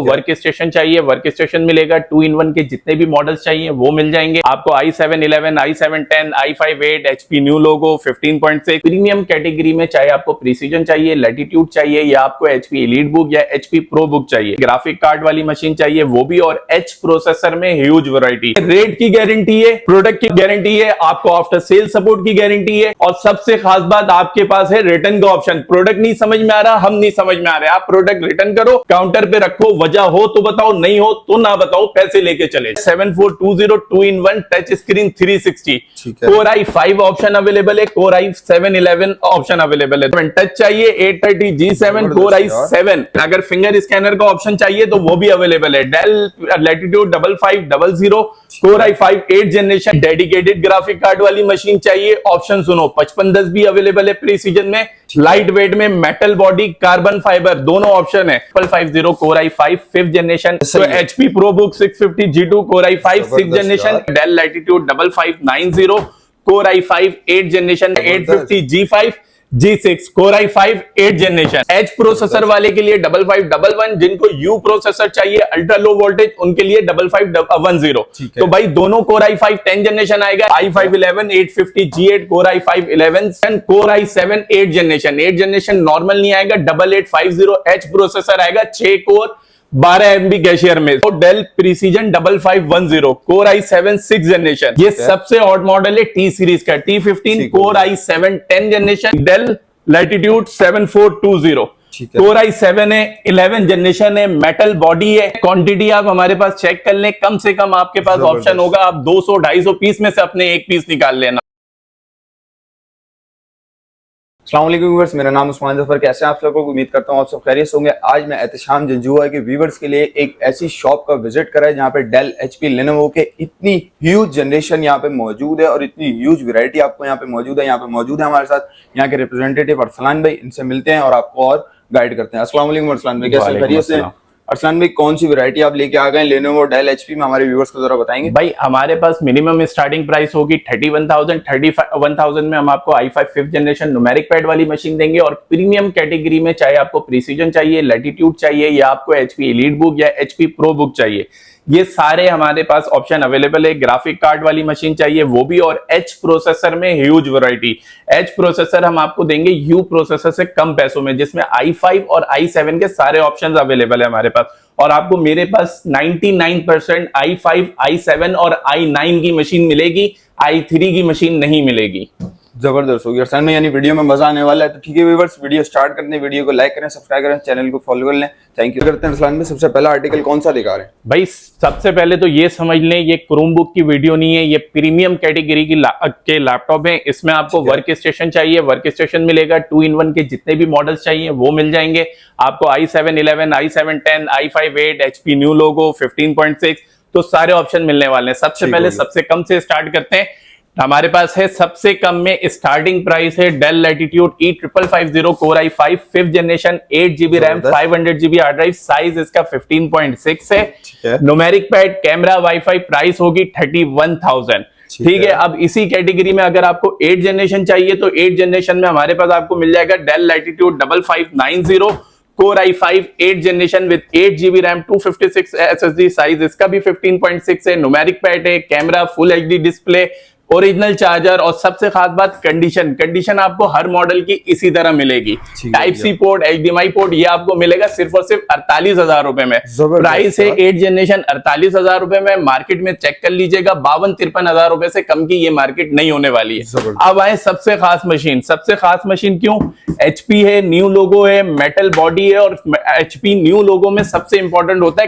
Work station चाहिए, work station मिलेगा। 2-in-1 के जितने भी मॉडल्स चाहिए वो मिल जाएंगे आपको। i7-11, i7-10, i5-8, HP new logo 15.6। Premium category में चाहे आपको प्रिसीजन चाहिए, लैटिट्यूड चाहिए, या आपको HP एलीट बुक या HP प्रो बुक चाहिए, ग्राफिक कार्ड वाली मशीन चाहिए वो भी, और H प्रोसेसर में ह्यूज वैरायटी। रेट की गारंटी है, प्रोडक्ट की गारंटी है, आपको आफ्टर सेल सपोर्ट की गारंटी है, और सबसे खास बात आपके पास है रिटर्न का ऑप्शन। प्रोडक्ट नहीं समझ में आ रहा, हम नहीं समझ में आ रहे, आप प्रोडक्ट रिटर्न करो, काउंटर पे रखो, वजह हो तो बताओ, नहीं हो तो ना बताओ, पैसे लेके चले। 7420 2-in-1 touch screen 360, Core i5 option available है, Core i7-11 ऑप्शन अवेलेबल है। टच चाहिए 830 G7 Core i7, अगर फिंगर स्कैनर का ऑप्शन चाहिए तो वो भी अवेलेबल है। Dell Latitude 5500 Core i5 8th generation dedicated graphic card वाली मशीन चाहिए, ऑप्शन सुनो 5510 भी अवेलेबल है प्रीसीजन में, लाइट वेट में, मेटल बॉडी, कार्बन फाइबर, दोनों ऑप्शन है। 5550 Core i5 5th जनरेशन, तो HP Pro Book 650 G2 Core i5 6th generation, Dell Latitude 5590 Core i5 8th generation, 850 G5 G6 Core i5 8th generation. H processor वाले के लिए 5511, जिनको U processor चाहिए ultra low voltage उनके लिए 5510। तो भाई दोनों Core i5 10th जनरेशन आएगा, i5-11 850 G8 Core i5 11 Core i7 8th generation. 8th generation normal नहीं आएगा, 8850 H प्रोसेसर आएगा, 6 कोर 12 MB कैशियर में। तो del precision 5510 Core i7 6th generation, ये सबसे हॉट मॉडल है T सीरीज का। T15 Core i7 10th generation, Dell Latitude 7420 Core i7 है, 11th जनरेशन है, मेटल बॉडी है। क्वांटिटी आप हमारे पास चेक कर लें, कम से कम आपके पास ऑप्शन होगा, आप 200-250 पीस में से अपने एक पीस निकाल लेना। अस्सलाम वालेकुम व्यूअर्स, मेरा नाम उस्मान जफर। कैसे आप सबको उम्मीद करता हूँ आप सब खैरियत होंगे। आज मैं एहतशाम जंजुआ के व्यूअर्स के लिए एक ऐसी शॉप का विजिट करा है जहाँ पे डेल HP लेनोवो के इतनी ह्यूज जनरेशन यहाँ पे मौजूद है और इतनी ह्यूज वैरायटी आपको यहाँ पे मौजूद है। यहाँ पे मौजूद है हमारे साथ यहाँ के रिप्रेजेंटेटिव अरसलान भाई, इनसे मिलते हैं और आपको और गाइड करते हैं। अस्सलाम वालेकुम अरसलान भाई, कैसे खैरियत से? अरसलान भाई, कौन सी वैरायटी आप लेके आ गए लेनोवो डेल HP में, हमारे व्यूअर्स को जरा बताएंगे। भाई हमारे पास मिनिमम स्टार्टिंग प्राइस होगी 31,000, 31,000 में हम आपको i5 5th generation numeric pad वाली मशीन देंगे। और प्रीमियम कैटेगरी में चाहे आपको प्रिसीजन चाहिए, लैटिट्यूड चाहिए, या आपको HP एलीट बुक या HP प्रो बुक चाहिए, ये सारे हमारे पास ऑप्शन अवेलेबल है। ग्राफिक कार्ड वाली मशीन चाहिए वो भी, और H प्रोसेसर में ह्यूज वैरायटी। H प्रोसेसर हम आपको देंगे U प्रोसेसर से कम पैसों में, जिसमें i5 और i7 के सारे ऑप्शंस अवेलेबल है हमारे पास। और आपको मेरे पास 99% i5, i7 और i9 की मशीन मिलेगी, i3 की मशीन नहीं मिलेगी। जबरदस्त हो गया अरसलान में, यानी वीडियो में मजा आने वाला है। तो ठीक है व्यूअर्स, वीडियो स्टार्ट करते हैं। वीडियो को लाइक करें, सब्सक्राइब करें, चैनल को फॉलो कर लें। थैंक यू करते हैं। अरसलान में सबसे पहला आर्टिकल कौन सा दिखा रहे हैं भाई? सबसे पहले तो ये समझ लें, ये क्रोमबुक की वीडियो नहीं है, ये प्रीमियम कैटेगरी की के लैपटॉप है। इसमें आपको वर्क स्टेशन चाहिए, वर्क स्टेशन मिलेगा। 2-in-1 के जितने भी मॉडल्स चाहिए वो मिल जाएंगे आपको। i7-11, i7-10, i5-8, HP new logo 15.6, तो सारे ऑप्शन मिलने वाले हैं। सबसे पहले सबसे कम से स्टार्ट करते हैं। हमारे पास है सबसे कम में स्टार्टिंग प्राइस है Dell Latitude E5550 Core i5 5th generation, 8GB RAM, 500GB hard drive, size इसका 15.6 है। Numeric pad, camera, WiFi, price होगी 31,000। ठीक है। अब इसी कैटेगरी में अगर आपको 8th जनरेशन चाहिए तो 8th जनरेशन में हमारे पास आपको मिल जाएगा Dell Latitude 5590 Core i5 8th generation with 8GB RAM, 256 SSD, size इसका भी 15.6 है। न्यूमेरिक पैड है, camera, full HD display, original charger, और सबसे खास बात कंडीशन आपको हर मॉडल की इसी तरह मिलेगी। Type C port, HDMI port, ये आपको मिलेगा सिर्फ और सिर्फ 48,000 रुपए में। प्राइस है 8th जनरेशन 48,000 रुपए में। मार्केट में चेक कर लीजिएगा 52-53,000 रुपए से कम की ये मार्केट नहीं होने वाली है। अब आए सबसे खास मशीन। सबसे खास मशीन क्यों? HP है, न्यू लोगो है, मेटल बॉडी है, और HP न्यू लोगो में सबसे इंपॉर्टेंट होता है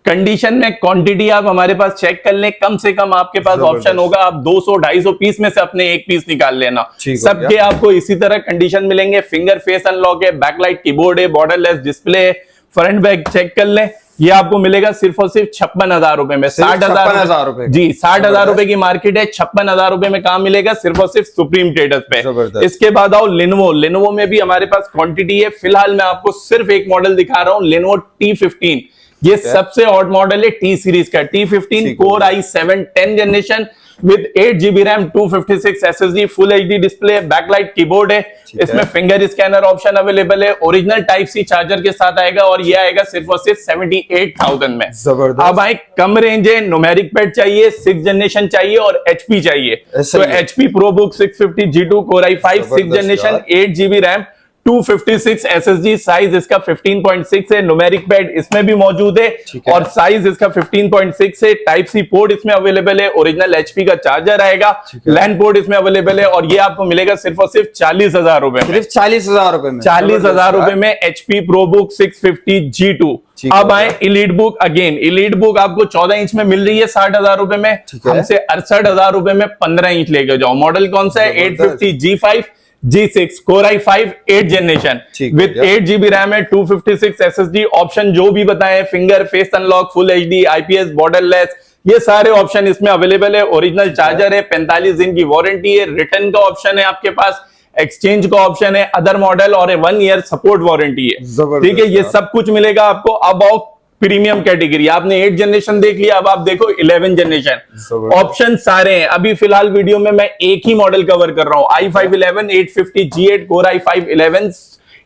कंडीशन में क्वांटिटी आप हमारे पास चेक कर लें, कम से कम आपके पास ऑप्शन होगा, आप 200-250 पीस में से अपने एक पीस निकाल लेना। सबके आपको इसी तरह कंडीशन मिलेंगे। फिंगर फेस अनलॉक है, बैकलाइट कीबोर्ड है, बॉर्डरलेस डिस्प्ले है, फ्रंट बैक चेक कर लें। ये आपको मिलेगा सिर्फ और सिर्फ 56,000 रुपए में। 60,000 रुपए जी, 60,000 रुपए की मार्केट है, 56,000 रुपए में कहां मिलेगा? सिर्फ और सिर्फ सुप्रीम ट्रेडर्स पे। इसके बाद आओ लेनोवो में भी हमारे पास क्वांटिटी है। फिलहाल मैं आपको सिर्फ एक मॉडल दिखा रहा हूं, लेनोवो T15। ये सबसे हॉट मॉडल है T सीरीज का। T15 Core i7 10th generation, with 8 GB RAM, 256 SSD, full HD display, backlight keyboard है, इसमें फिंगर स्कैनर ऑप्शन अवेलेबल है, ओरिजिनल टाइप सी चार्जर के साथ आएगा और ये आएगा सिर्फ और सिर्फ 78,000 में। जबरदस्त। अब आए कम रेंज है, न्यूमेरिक पैड चाहिए, 6th जनरेशन चाहिए और HP चाहिए, तो HP ProBook 650 G2 Core i5 6th generation, 8 GB RAM, 256 SSD, size इसका 15.6 है, न्यूमेरिक पैड इसमें भी मौजूद है और साइज इसका 15.6 है, टाइप सी पोर्ट इसमें अवेलेबल है, ओरिजिनल HP का चार्जर आएगा, लैन पोर्ट इसमें अवेलेबल है और ये आपको मिलेगा सिर्फ और सिर्फ 40,000 रुपए में। सिर्फ 40,000 रुपए में, 40,000 रुपए में HP ProBook 650 G2। अब आए elite book, again elite book आपको 14 इंच में मिल रही है 60,000 रुपए में, हमसे 68,000 रुपए में 15 इंच लेके जाओ। मॉडल कौन सा है? 850 G5 G6 Core i5 8th generation with 8 GB RAM है, 256 SSD, ऑप्शन जो भी बताए, finger, face unlock, full HD, IPS, borderless, ये सारे ऑप्शन इसमें अवेलेबल है। ओरिजिनल चार्जर है, 45 दिन की वारंटी है, रिटर्न का ऑप्शन है आपके पास, एक्सचेंज का ऑप्शन है, अदर मॉडल और 1 ईयर सपोर्ट वारंटी है। ठीक है, ये सब कुछ मिलेगा आपको। अब आओ प्रीमियम कैटेगरी, आपने 8th जनरेशन देख लिया, अब आप देखो 11th जनरेशन। ऑप्शन सारे हैं, अभी फिलहाल वीडियो में मैं एक ही मॉडल कवर कर रहा हूं, i5 11 850 G8 Core i5 11,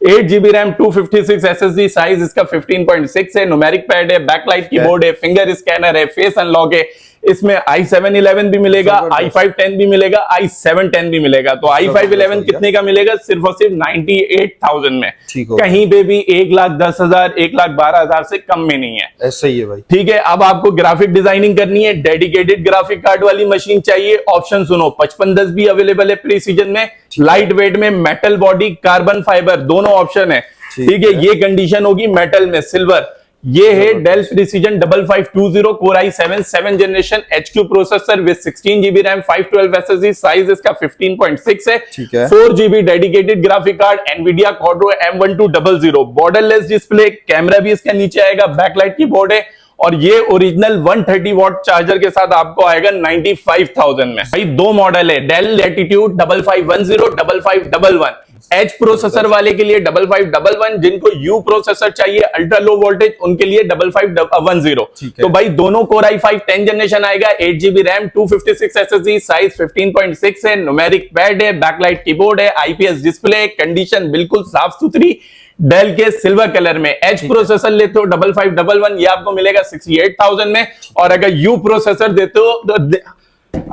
8 GB RAM, 256 SSD, size इसका 15.6 है, न्यूमेरिक पैड है, बैकलाइट कीबोर्ड है, फिंगर स्कैनर है, फेस अनलॉक है, इसमें i7 11 भी मिलेगा, i5 10 भी मिलेगा, i7 10 भी मिलेगा। तो i5 11 कितने का मिलेगा? सिर्फ और सिर्फ 98,000 में, कहीं पे भी 1,10,000 1,12,000 से कम में नहीं है। ऐसा ही है भाई। ठीक है, अब आपको ग्राफिक डिजाइनिंग करनी है, डेडिकेटेड ग्राफिक कार्ड वाली मशीन चाहिए, ऑप्शन सुनो, 5510 भी अवेलेबल है प्रीसीजन में, लाइट वेट में, मेटल बॉडी, कार्बन फाइबर, दोनों ऑप्शन है। ठीक है, ये कंडीशन होगी मेटल में, सिल्वर। ये है Dell Precision 5520 Core i7 7th generation, HQ processor with 16 GB RAM, 512 SSD, size इसका 15.6 है, 4 GB dedicated graphic card, Nvidia Quadro M1200, borderless display, camera भी इसका नीचे आएगा, बैकलाइट कीबोर्ड है और ये ओरिजिनल 130 वॉट चार्जर के साथ आपको आएगा 95,000 में। भाई दो मॉडल है, डेल लैटिट्यूड 5510 5511, एच प्रोसेसर वाले के लिए 5511, जिनको यू प्रोसेसर चाहिए अल्ट्रा लो वोल्टेज उनके लिए 5510। तो भाई दोनों Core i5 10th जनरेशन आएगा, 8 GB रैम, 256 SSD, साइज 15.6 है, न्यूमेरिक पैड है, बैकलाइट कीबोर्ड है, IPS डिस्प्ले, कंडीशन बिल्कुल साफ सुथरी, डेल के सिल्वर कलर में। एच प्रोसेसर लेते हो 5511, ये आपको मिलेगा 68,000 में, और अगर यू प्रोसेसर देते हो तो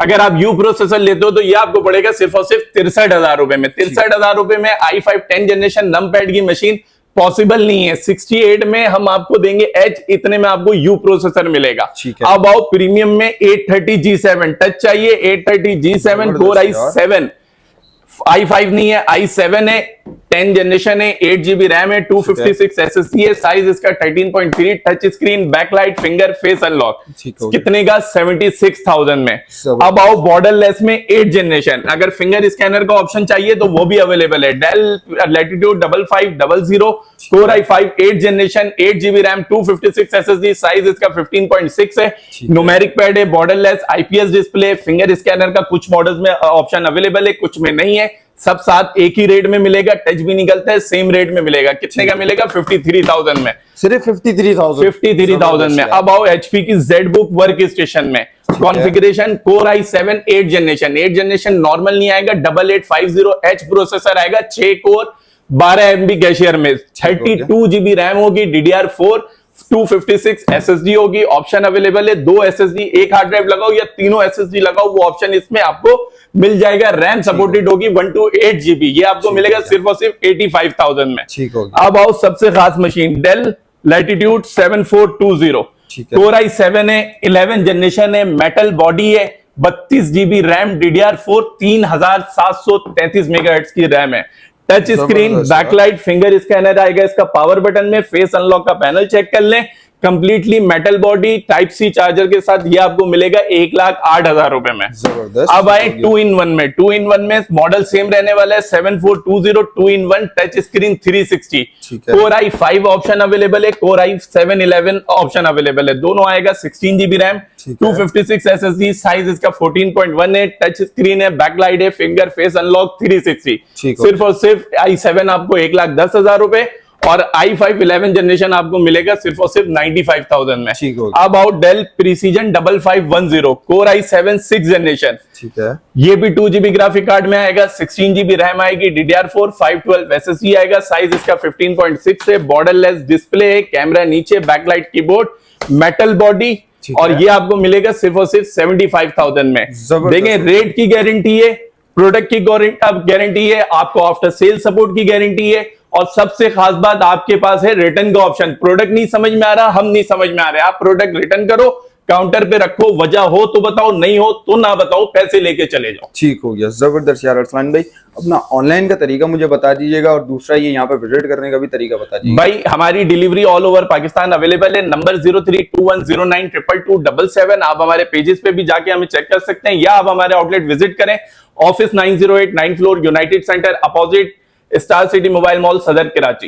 अगर आप यू प्रोसेसर लेते हो तो ये आपको पड़ेगा सिर्फ और सिर्फ 63,000 रुपए में। 63,000 रुपए में i5 10th जनरेशन नमपैड की मशीन पॉसिबल नहीं है। 68 में हम आपको देंगे एच, इतने में आपको यू प्रोसेसर मिलेगा। अब आओ प्रीमियम में 830 G7 टच चाहिए, 830 G7 Core i7, i5 नहीं है, i7 है, 10th जनरेशन है, 8 GB रैम है, 256 SSD है, साइज इसका 13.3, touch screen, backlight, finger, face unlock, कितने का? 76,000 में। अब आओ बॉर्डरलेस में 8th जनरेशन, अगर फिंगर स्कैनर का ऑप्शन चाहिए तो वो भी अवेलेबल है, Dell Latitude 5500 Core i5 8th generation, 8 GB RAM, 256 SSD, size इसका 15.6 है, न्यूमेरिक पैड है, borderless, IPS display, finger scanner का कुछ मॉडल्स में ऑप्शन अवेलेबल है, कुछ में नहीं है, सब साथ एक ही रेट में मिलेगा, टच भी निकलता है, सेम रेट में मिलेगा। कितने का मिलेगा? 53,000 में, सिर्फ 53,000 में। अब आओ HP की ZBook वर्क स्टेशन में, configuration Core i7 8th generation normal नहीं आएगा, 8850H प्रोसेसर आएगा, 6 कोर 12 MB कैशियर में, 32 GB रैम होगी, DDR4, 256 SSD होगी, ऑप्शन अवेलेबल है, 2 SSD, एक हार्ड ड्राइव लगाओ या तीनों SSD लगाओ, वो ऑप्शन इसमें आपको मिल जाएगा। रैम सपोर्टेड होगी 1 to 8 GB, ये आपको मिलेगा सिर्फ और सिर्फ 85,000 में। अब आओ सबसे खास machine, del Latitude 7420 Core i7 है, 11th जनरेशन है, मेटल बॉडी है, 32 GB रैम, DDR4, 3733 मेगाहर्ट्ज की रैम है, touch screen, backlight, finger scanner आएगा इसका पावर बटन में, फेस अनलॉक का पैनल चेक कर लें, completely metal body, type C charger के साथ ये आपको मिलेगा 1,08,000 रुपए में। अब आए 2-in-1 में, 2-in-1 में मॉडल सेम रहने वाला है, 7420 2-in-1, touch screen 360, Core i5 option available है, Core i7 11 ऑप्शन अवेलेबल है, दोनों आएगा, 16 GB रैम, 256 SSD, साइज इसका 14.1 है, टच स्क्रीन है, बैकलाइट है, फिंगर, फेस अनलॉक, 360, सिर्फ और सिर्फ i7 आपको 1,10,000 रुपए, और i5 11 जनरेशन आपको मिलेगा सिर्फ और सिर्फ 95,000 में। ठीक हो अब आओ del precision 5510 core i7 6 generation, ठीक है। ये भी 2GB ग्राफिक कार्ड में आएगा, 16GB रैम आएगी, DDR4 512 SSD आएगा, साइज इसका 15.6 है, बॉर्डरलेस डिस्प्ले है, कैमरा नीचे, बैकलाइट कीबोर्ड, मेटल बॉडी, और ये आपको मिलेगा सिर्फ और सिर्फ 75,000 में। देखें, रेट की गारंटी है, प्रोडक्ट की गारंटी है, आपको आफ्टर सेल सपोर्ट की गारंटी है, और सबसे खास बात आपके पास है रिटर्न का ऑप्शन। प्रोडक्ट नहीं समझ में आ रहा, हम नहीं समझ में आ रहे, आप प्रोडक्ट रिटर्न करो, काउंटर पे रखो, वजह हो तो बताओ, नहीं हो तो ना बताओ, पैसे लेके चले जाओ। ठीक हो गया, जबरदस्त यार। अरसलान भाई अपना ऑनलाइन का तरीका मुझे बता दीजिएगा, और दूसरा ये यहाँ पे विजिट करने का भी तरीका बता दीजिए। भाई हमारी delivery all over Pakistan available है। नंबर 0321092277। आप हमारे पेजेस पे भी जाके हमें चेक कर सकते हैं, या आप हमारे आउटलेट विजिट करें। Office 908 9th floor, United centre, opposite star city mobile mall, सदर, कराची।